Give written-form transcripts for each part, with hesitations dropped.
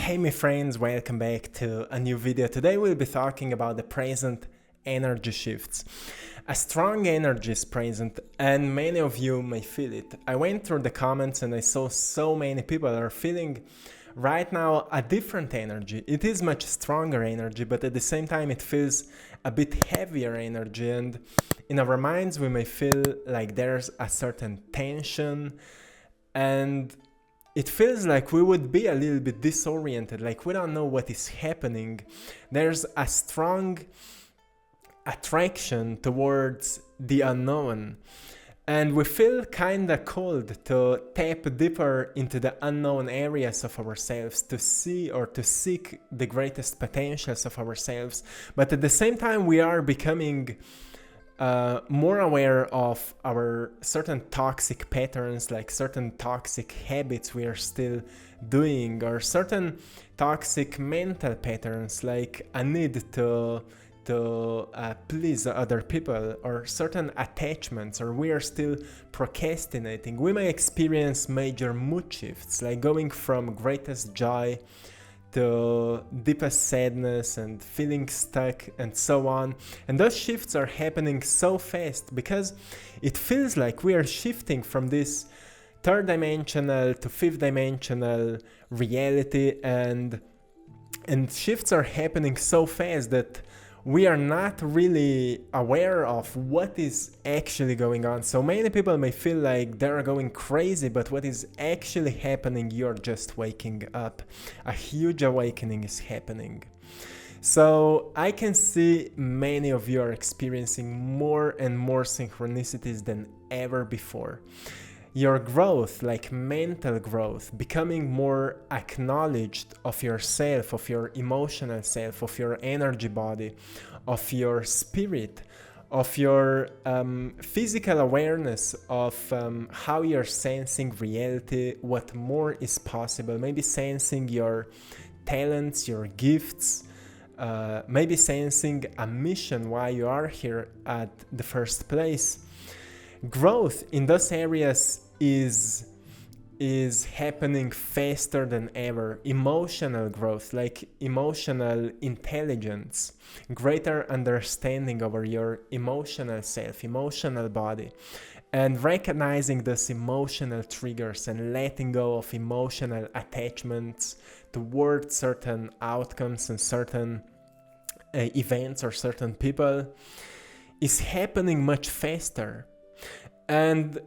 Hey my friends, welcome back to a new video. Today we'll be talking about the present energy shifts. A strong energy is present and many of you may feel it. I went through the comments and I saw so many people are feeling right now a different energy. It is much stronger energy, but at the same time it feels a bit heavier energy, and in our minds we may feel like there's a certain tension, and it feels like we would be a little bit disoriented, like we don't know what is happening. There's a strong attraction towards the unknown, and we feel kinda called to tap deeper into the unknown areas of ourselves, to see or to seek the greatest potentials of ourselves. But at the same time we are becoming more aware of our certain toxic patterns, like certain toxic habits we are still doing, or certain toxic mental patterns, like a need to please other people, or certain attachments, or we are still procrastinating. We may experience major mood shifts, like going from greatest joy to deepest sadness and feeling stuck and so on. And those shifts are happening so fast because it feels like we are shifting from this third dimensional to fifth dimensional reality, and shifts are happening so fast that we are not really aware of what is actually going on. So many people may feel like they're going crazy, but what is actually happening, you're just waking up. A huge awakening is happening. So I can see many of you are experiencing more and more synchronicities than ever before. Your growth, like mental growth, becoming more acknowledged of yourself, of your emotional self, of your energy body, of your spirit, of your physical awareness of how you're sensing reality, what more is possible, maybe sensing your talents, your gifts, maybe sensing a mission why you are here at the first place. Growth in those areas is happening faster than ever. Emotional growth, like emotional intelligence, greater understanding over your emotional self, emotional body, and recognizing those emotional triggers and letting go of emotional attachments towards certain outcomes and certain events or certain people is happening much faster. And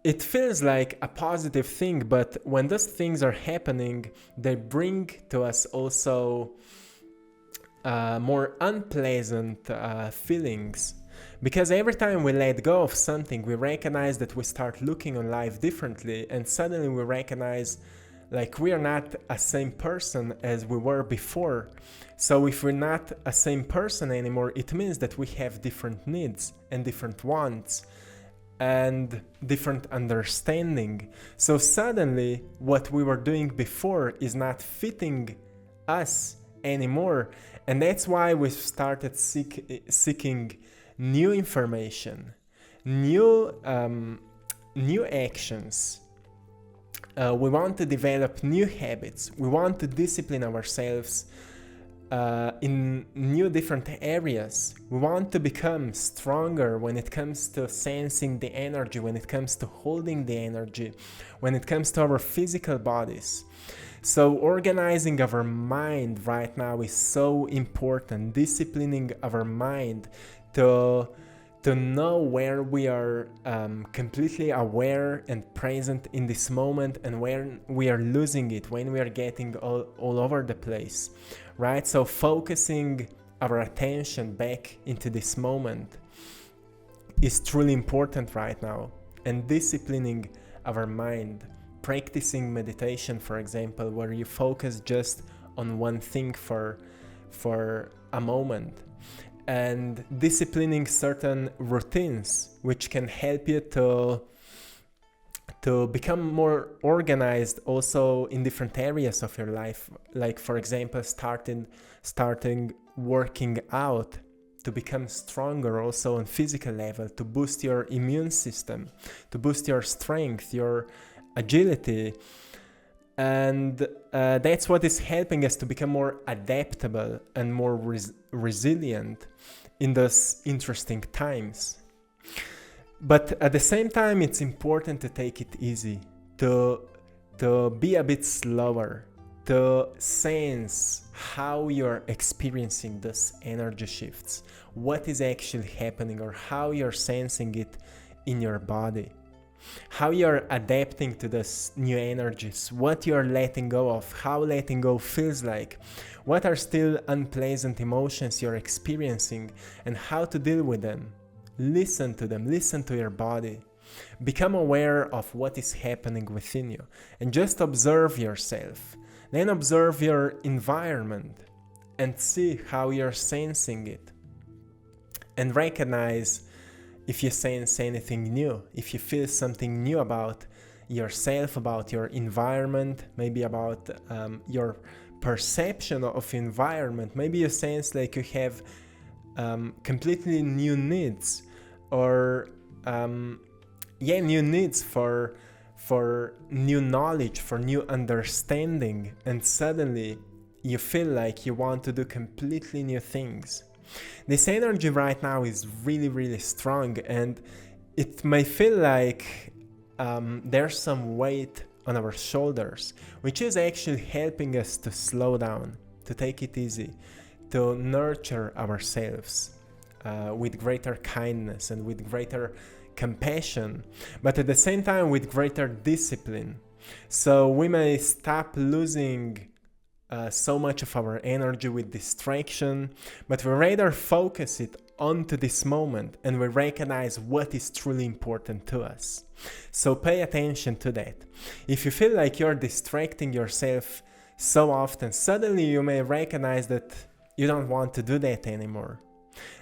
it feels like a positive thing, but when those things are happening, they bring to us also more unpleasant feelings. Because every time we let go of something, we recognize that we start looking on life differently, and suddenly we recognize like we are not a same person as we were before. So if we're not a same person anymore, it means that we have different needs and different wants and different understanding. So suddenly what we were doing before is not fitting us anymore, and that's why we started seeking new information, new actions. We want to develop new habits. We want to discipline ourselves in new different areas. We want to become stronger when it comes to sensing the energy, when it comes to holding the energy, when it comes to our physical bodies. So organizing our mind right now is so important. Disciplining our mind to know where we are completely aware and present in this moment, and where we are losing it, when we are getting all over the place, right? So focusing our attention back into this moment is truly important right now, and disciplining our mind, practicing meditation, for example, where you focus just on one thing for a moment, and disciplining certain routines which can help you to become more organized also in different areas of your life, like for example starting working out to become stronger also on physical level, to boost your immune system, to boost your strength, your agility, And that's what is helping us to become more adaptable and more resilient in those interesting times. But at the same time, it's important to take it easy, to be a bit slower, to sense how you're experiencing those energy shifts, what is actually happening, or how you're sensing it in your body, how you're adapting to those new energies, what you're letting go of, how letting go feels like, what are still unpleasant emotions you're experiencing, and how to deal with them. Listen to them, listen to your body. Become aware of what is happening within you, and just observe yourself. Then observe your environment and see how you're sensing it. And recognize if you sense anything new, if you feel something new about yourself, about your environment, maybe about your perception of environment. Maybe you sense like you have completely new needs, or new needs for new knowledge, for new understanding, and suddenly you feel like you want to do completely new things. This energy right now is really, really strong, and it may feel like there's some weight on our shoulders, which is actually helping us to slow down, to take it easy, to nurture ourselves with greater kindness and with greater compassion, but at the same time with greater discipline. So we may stop losing so much of our energy with distraction, but we rather focus it onto this moment, and we recognize what is truly important to us. So pay attention to that. If you feel like you're distracting yourself so often, suddenly you may recognize that you don't want to do that anymore.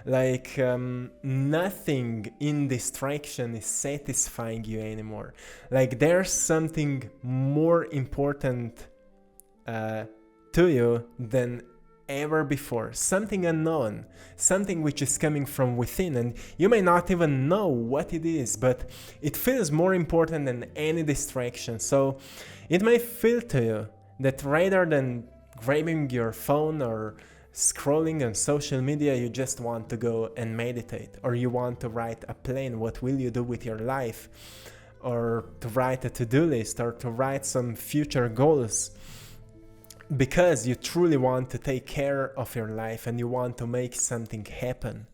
Like nothing in distraction is satisfying you anymore. Like there's something more important to you than ever before, something unknown, something which is coming from within, and you may not even know what it is, but it feels more important than any distraction. So it may feel to you that rather than grabbing your phone or scrolling on social media, you just want to go and meditate, or you want to write a plan, what will you do with your life, or to write a to-do list, or to write some future goals, because you truly want to take care of your life and you want to make something happen.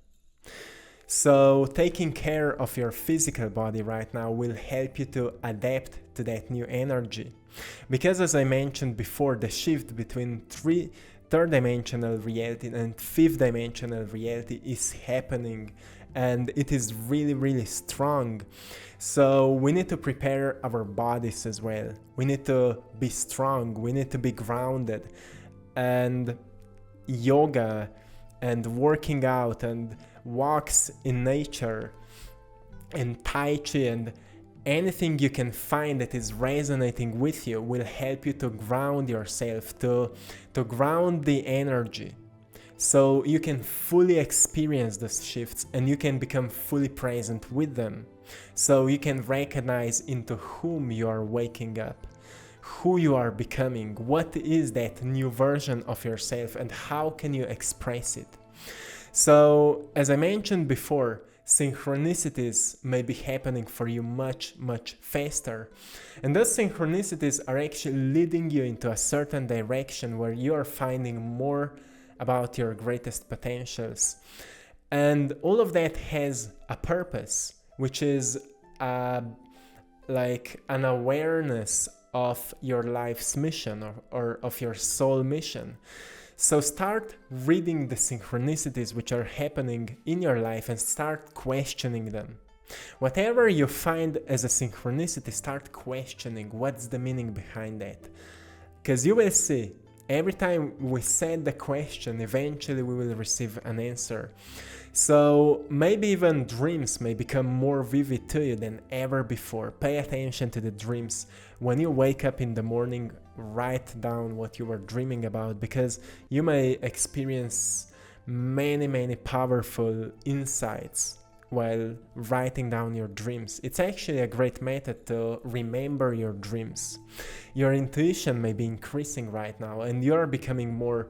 So taking care of your physical body right now will help you to adapt to that new energy, because as I mentioned before, the shift between third dimensional reality and fifth dimensional reality is happening, and it is really, really strong. So we need to prepare our bodies as well. We need to be strong, we need to be grounded, and yoga and working out and walks in nature and Tai Chi and anything you can find that is resonating with you will help you to ground yourself, to ground the energy, so you can fully experience those shifts and you can become fully present with them. So you can recognize into whom you are waking up, who you are becoming, what is that new version of yourself, and how can you express it. So as I mentioned before, synchronicities may be happening for you much, much faster. And those synchronicities are actually leading you into a certain direction where you are finding more about your greatest potentials. And all of that has a purpose, which is like an awareness of your life's mission, or of your soul mission. So start reading the synchronicities which are happening in your life and start questioning them. Whatever you find as a synchronicity, start questioning what's the meaning behind that. Because you will see, every time we set the question, eventually we will receive an answer. So maybe even dreams may become more vivid to you than ever before. Pay attention to the dreams. When you wake up in the morning, write down what you were dreaming about, because you may experience many, many powerful insights while writing down your dreams. It's actually a great method to remember your dreams. Your intuition may be increasing right now, and you're becoming more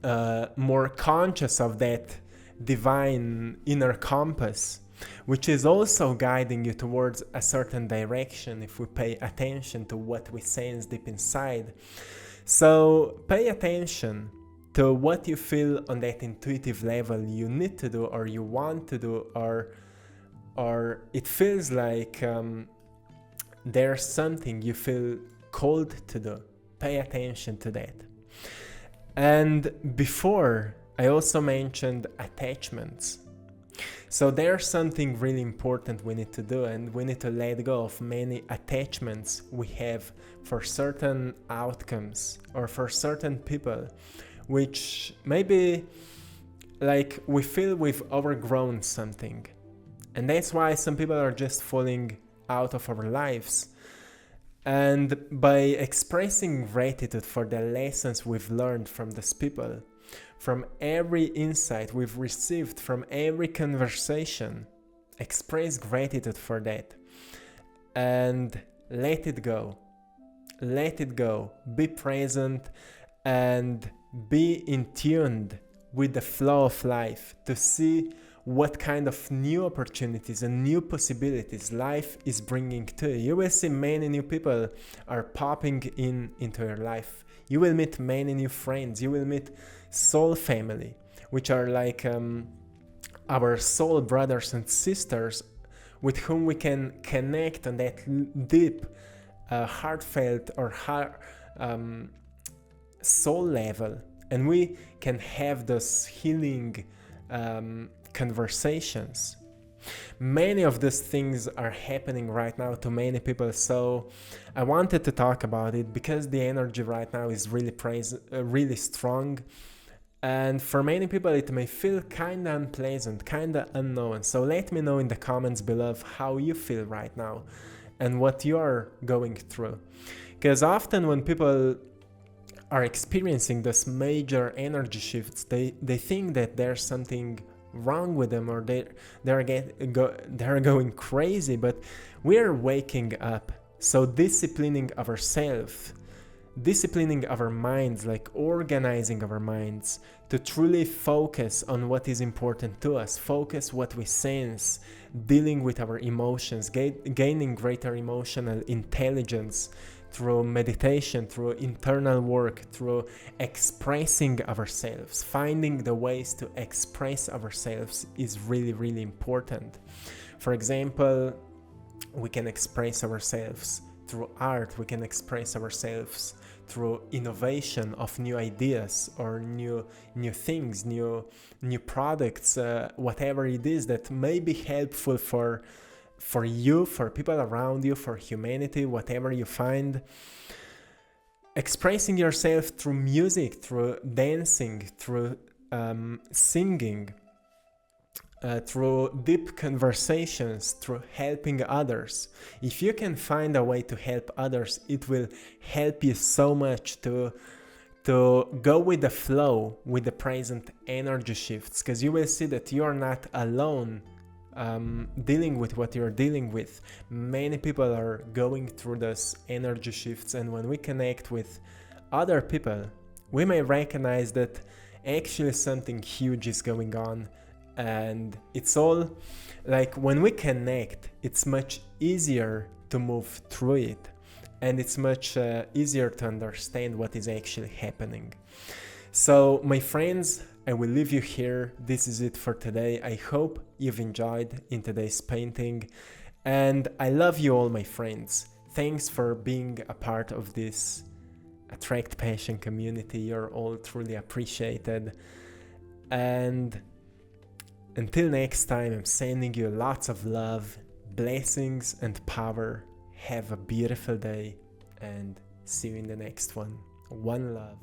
conscious of that divine inner compass, which is also guiding you towards a certain direction if we pay attention to what we sense deep inside. So pay attention to what you feel on that intuitive level you need to do, or you want to do, or it feels like there's something you feel called to do. Pay attention to that. And before, I also mentioned attachments. So there's something really important we need to do, and we need to let go of many attachments we have for certain outcomes or for certain people, which maybe like we feel we've overgrown something. And that's why some people are just falling out of our lives. And by expressing gratitude for the lessons we've learned from these people, from every insight we've received from every conversation, express gratitude for that and let it go. Let it go. Be present and be in tune with the flow of life to see what kind of new opportunities and new possibilities life is bringing to you. You will see many new people are popping into your life. You will meet many new friends. You will meet soul family, which are like our soul brothers and sisters with whom we can connect on that deep, heartfelt or soul level. And we can have those healing conversations. Many of these things are happening right now to many people, so I wanted to talk about it because the energy right now is really strong, and for many people it may feel kind of unpleasant, kind of unknown. So let me know in the comments below how you feel right now and what you're going through, because often when people are experiencing this major energy shifts, they think that there's something wrong with them, or they're going crazy, but we are waking up. So disciplining ourselves, disciplining our minds, like organizing our minds to truly focus on what is important to us, focus what we sense, dealing with our emotions, gaining greater emotional intelligence through meditation, through internal work, through expressing ourselves. Finding the ways to express ourselves is really, really important. For example, we can express ourselves through art, we can express ourselves through innovation of new ideas or new things, new products, whatever it is that may be helpful for you, for people around you, for humanity, whatever you find. Expressing yourself through music, through dancing, through singing, through deep conversations, through helping others. If you can find a way to help others, it will help you so much to go with the flow, with the present energy shifts, because you will see that you are not alone dealing with what you're dealing with. Many people are going through those energy shifts, and when we connect with other people, we may recognize that actually something huge is going on. And it's all like when we connect, it's much easier to move through it, and it's much easier to understand what is actually happening. So my friends, I will leave you here. This is it for today. I hope you've enjoyed in today's painting, and I love you all, my friends. Thanks for being a part of this AttractPassion community. You're all truly appreciated. And until next time, I'm sending you lots of love, blessings, and power. Have a beautiful day, and see you in the next one. One love.